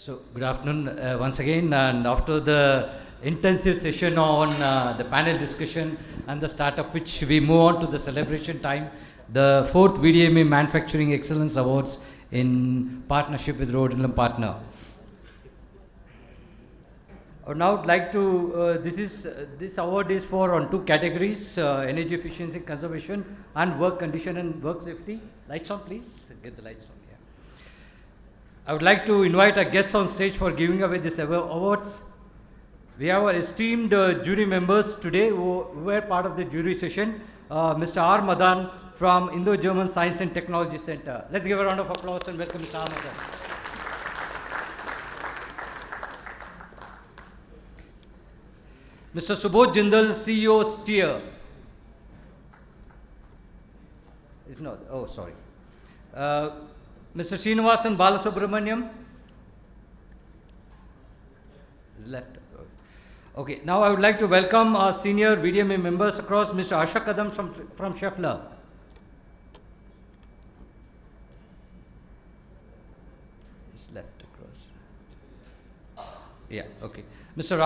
So, good afternoon once again, and after the intensive session on the panel discussion and the startup, which we move on to the celebration time, the 4th VDMA Manufacturing Excellence Awards in partnership with Rhododendron Partner. I would now like to, this award is for on 2 categories, energy efficiency, conservation, and work condition and work safety. Lights on, please. Get the lights on. I would like to invite our guests on stage for giving away these awards. We have our esteemed jury members today who were part of the jury session. Mr. R. Madan from Indo-German Science and Technology Center. Let's give a round of applause and welcome Mr. R. Madan. Mr. Subodh Jindal, CEO Steer. It's not, oh sorry. Mr. Srinivasan Balasubramaniam. Left. Okay, now I would like to welcome our senior VDMA members across. Mr. Ashok Kadam from Schaeffler. It's left across. Yeah, okay. Mr.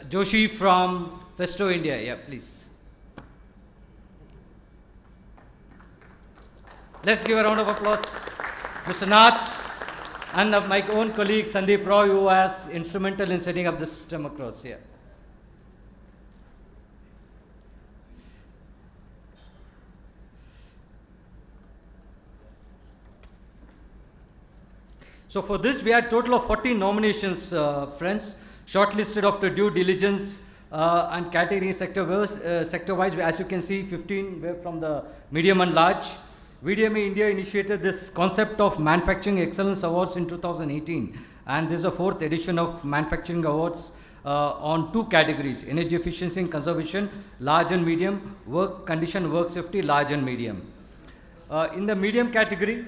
Joshi from Festo India. Yeah, please. Let's give a round of applause. Mr. Nath and my own colleague Sandeep Roy, who was instrumental in setting up the system across here. So for this, we had a total of 14 nominations, friends, shortlisted after due diligence and category sector-wise. As you can see, 15 were from the medium and large. VDMA India initiated this concept of Manufacturing Excellence Awards in 2018, and this is the 4th edition of Manufacturing Awards on 2 categories: energy efficiency and conservation, large and medium; work condition, work safety, large and medium. In the medium category,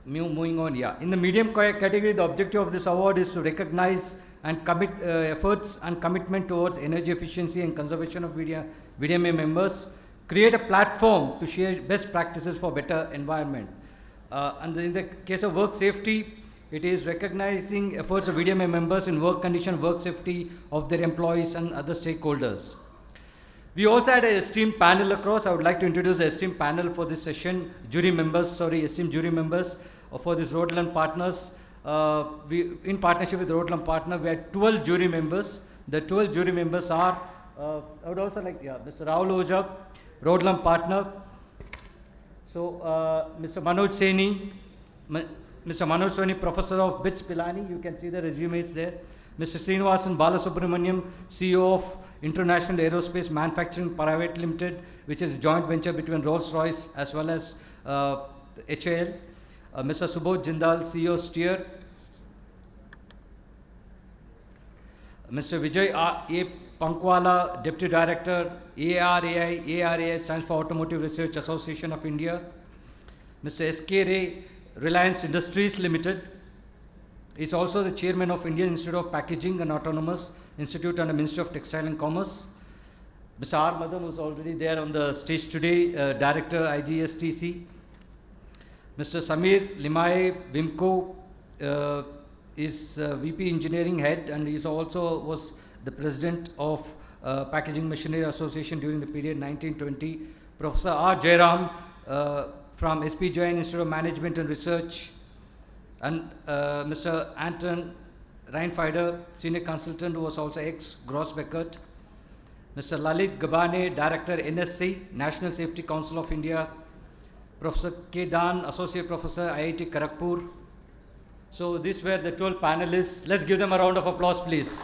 moving on, in the medium category, the objective of this award is to recognize and commit efforts and commitment towards energy efficiency and conservation of VDMA members, create a platform to share best practices for better environment. And in the case of work safety, it is recognizing efforts of VDMA members in work condition, work safety of their employees and other stakeholders. We also had an esteemed panel across. I would like to introduce the esteemed panel for this session. Esteemed jury members for this Rhododendron Partners. In partnership with Rhododendron Partner, we had 12 jury members. The 12 jury members are, I would also like, Mr. Rahul Ojha, Rhododendron Partner. So, Mr. Manoj Soni, Professor of BITS Pilani, you can see the resumes there. Mr. Srinivasan Balasubramaniam, CEO of International Aerospace Manufacturing Private Limited, which is a joint venture between Rolls-Royce as well as HAL. Mr. Subodh Jindal, CEO Steer. Mr. Vijay A. Pankwala, Deputy Director, ARAI stands for Automotive Research Association of India. Mr. S.K. Ray, Reliance Industries Limited, is also the Chairman of Indian Institute of Packaging and Autonomous Institute under Ministry of Textile and Commerce. Mr. R. Madan, who is already there on the stage today, Director, IGSTC. Mr. Samir Limaye, WIMCO, is VP Engineering Head, and he also was the President of Packaging Machinery Association during the period 1920. Professor R. Jairam from SP Jain Institute of Management and Research, and Mr. Anton Reinfeider, Senior Consultant, who was also ex-Gross-Beckert. Mr. Lalit Gabane, Director, NSC, National Safety Council of India. Professor K. Dan, Associate Professor, IIT Kharagpur. So these were the 12 panelists. Let's give them a round of applause, please.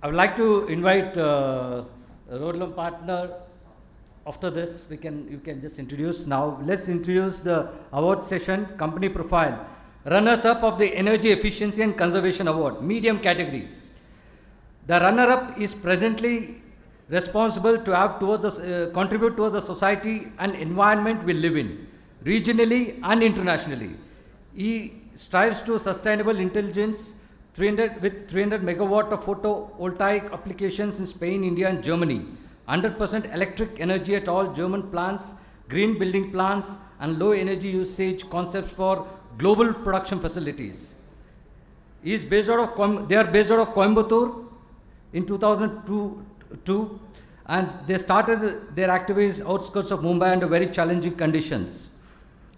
I would like to invite Rhododendron Partner. After this, you can just introduce. Now, let's introduce the award session, company profile. Runners-up of the Energy Efficiency and Conservation Award, medium category. The runner-up is presently responsible to have contribute towards the society and environment we live in, regionally and internationally. He strives to sustainable intelligence with 300 megawatt of photovoltaic applications in Spain, India and Germany. 100% electric energy at all German plants, green building plants, and low energy usage concepts for global production facilities. They are based out of Coimbatore in 2002, and they started their activities outskirts of Mumbai under very challenging conditions.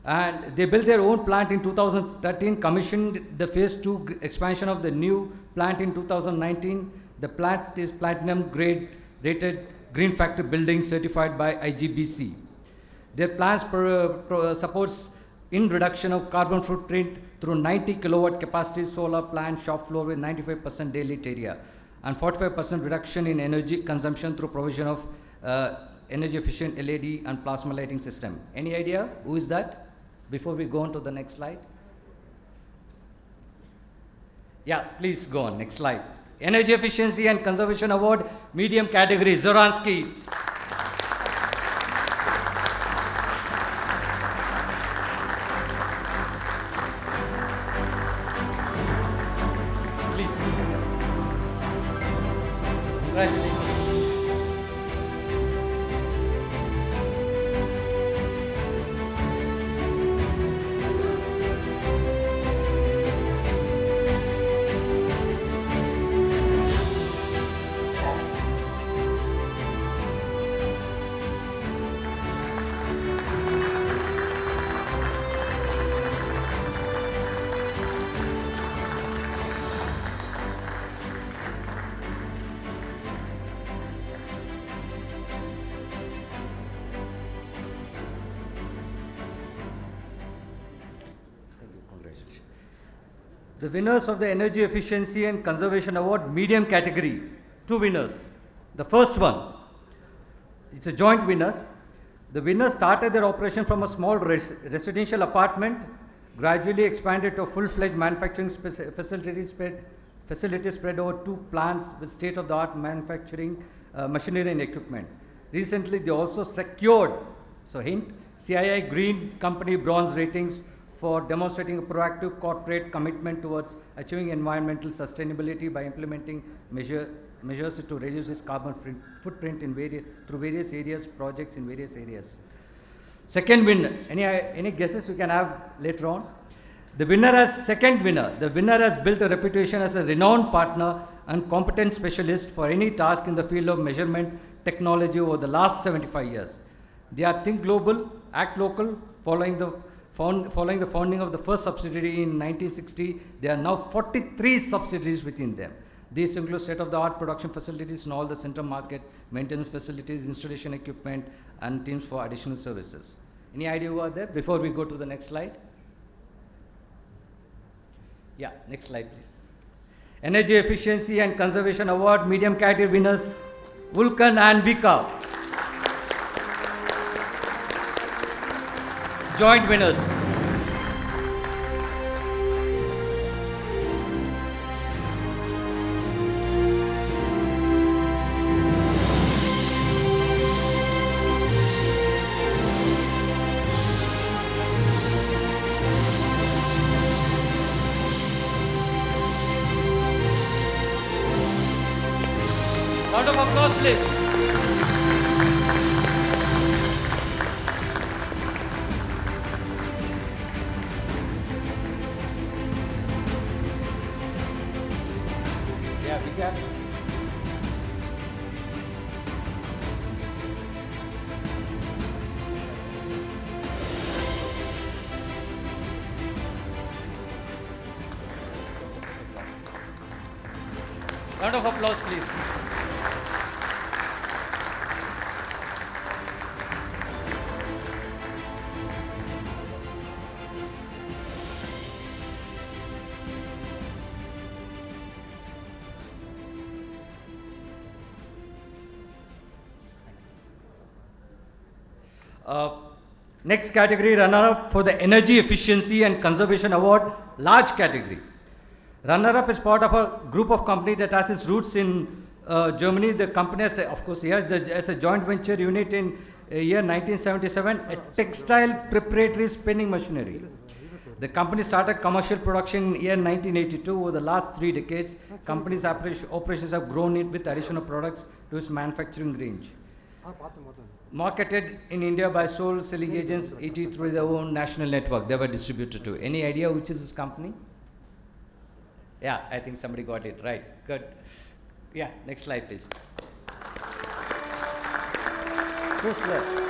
And they built their own plant in 2013, commissioned the phase 2 expansion of the new plant in 2019. The plant is platinum grade rated green factory building certified by IGBC. Their plans supports in reduction of carbon footprint through 90 kilowatt capacity solar plant shop floor with 95% daylit area and 45% reduction in energy consumption through provision of energy efficient LED and plasma lighting system. Any idea who is that? Before we go on to the next slide. Yeah, please go on, next slide. Energy Efficiency and Conservation Award, medium category, Zoransky. Please. Congratulations. The winners of the Energy Efficiency and Conservation Award, medium category, 2 winners. The first one, it's a joint winner. The winners started their operation from a small residential apartment, gradually expanded to a full-fledged manufacturing facility spread over 2 plants with state-of-the-art manufacturing machinery and equipment. Recently, they also secured, so hint, CII Green Company bronze ratings for demonstrating a proactive corporate commitment towards achieving environmental sustainability by implementing measures to reduce its carbon footprint in through various areas, projects in various areas. Second winner, any guesses we can have later on? The second winner has built a reputation as a renowned partner and competent specialist for any task in the field of measurement technology over the last 75 years. They are Think Global, Act Local, following the founding of the first subsidiary in 1960, there are now 43 subsidiaries within them. These include state-of-the-art production facilities in all the central market, maintenance facilities, installation equipment, and teams for additional services. Any idea who are there? Before we go to the next slide. Yeah, next slide, please. Energy Efficiency and Conservation Award, medium category winners, Vulcan and Vika. Joint winners. Round of applause, please. Yeah, we can. Round of applause, please. Next category, runner-up for the Energy Efficiency and Conservation Award, large category. Runner-up is part of a group of companies that has its roots in Germany. The company has, of course, as a joint venture unit in year 1977, a textile preparatory spinning machinery. The company started commercial production in year 1982. Over the last 3 decades, company's operations have grown with additional products to its manufacturing range. marketed in India by sole selling agents, ET through their own national network. They were distributed to. Any idea which is this company? Yeah, I think somebody got it right. Good. Yeah, next slide, please. First left.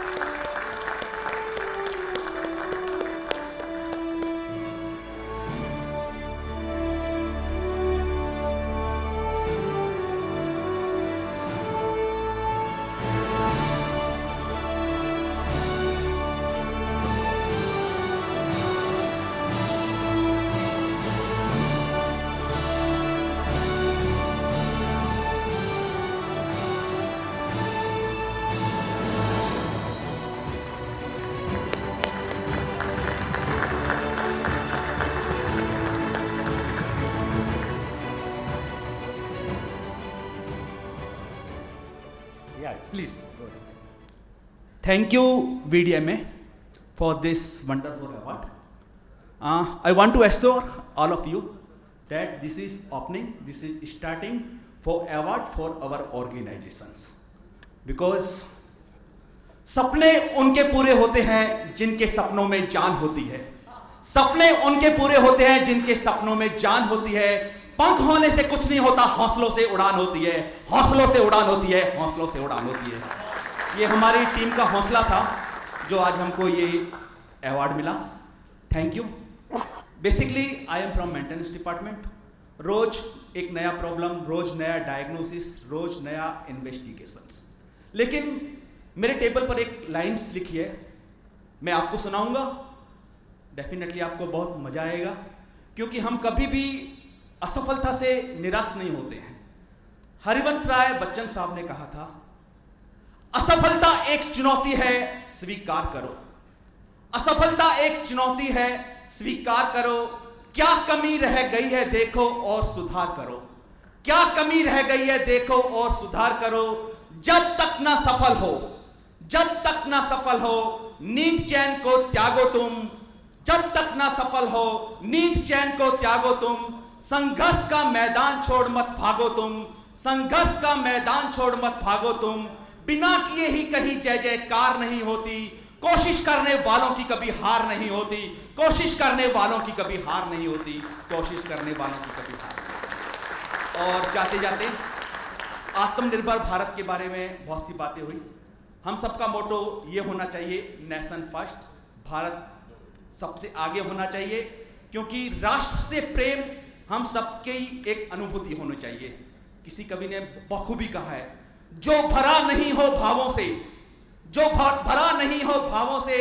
Yeah, please go ahead. Thank you, VDMA, for this wonderful award. I want to assure all of you that this is opening, this is starting for award for our organizations. Because सपने उनके पूरे होते हैं जिनके सपनों में जान होती है. सपने उनके पूरे होते हैं जिनके सपनों में जान होती है. पंख होने से कुछ नहीं होता, हौसलों से उड़ान होती है, हौसलों से उड़ान होती है, हौसलों से उड़ान होती है. ये हमारी टीम का हौसला था जो आज हमको ये अवार्ड मिला. Thank you. Basically I am from maintenance department. रोज एक नया प्रॉब्लम, रोज नया डायग्नोसिस, रोज नया इन्वेस्टिगेशंस. लेकिन मेरे टेबल पर एक लाइन्स लिखी है, मैं आपको सुनाऊंगा. डेफिनेटली आपको बहुत मजा आएगा, क्योंकि हम कभी भी असफलता से निराश नहीं होते हैं. हरिवंश राय बच्चन साहब ने कहा था, असफलता एक चुनौती है, स्वीकार करो. असफलता एक चुनौती है, स्वीकार करो. क्या कमी रह गई है देखो और सुधार करो. क्या कमी रह गई है देखो और सुधार करो. जब तक ना सफल हो, जब तक ना सफल हो, नींद चैन को त्यागो तुम. जब तक ना सफल हो, नींद चैन को त्यागो तुम. संघर्ष का मैदान छोड़ मत भागो तुम. संघर्ष का मैदान छोड़ मत भागो तुम. बिना किए ही कहीं जय जयकार नहीं होती. कोशिश करने वालों की कभी हार नहीं होती. कोशिश करने वालों की कभी हार नहीं होती. कोशिश करने वालों की कभी हार नहीं. और जाते जाते आत्मनिर्भर भारत के बारे में बहुत सी बातें हुई. हम सबका मोटो ये होना चाहिए, नेशन फर्स्ट. भारत सबसे आगे होना चाहिए, क्योंकि राष्ट्र से प्रेम हम सबके एक अनुभूति होनी चाहिए. किसी कवि ने बखूबी कहा है, जो भरा नहीं हो भावों से, जो भरा नहीं हो भावों से,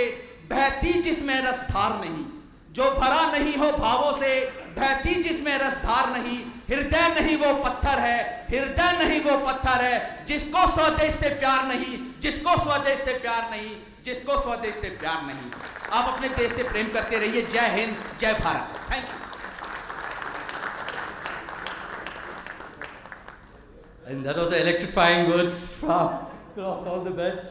बहती जिसमें रसधार नहीं. जो भरा नहीं हो भावों से, बहती जिसमें रसधार नहीं. हृदय नहीं वो पत्थर है, हृदय नहीं वो पत्थर है, जिसको स्वदेश से प्यार नहीं, जिसको स्वदेश से प्यार नहीं, जिसको स्वदेश से प्यार नहीं. आप अपने देश से प्रेम करते रहिए. जय हिंद, जय Bharat. Thank you. And that was electrifying words from all the best.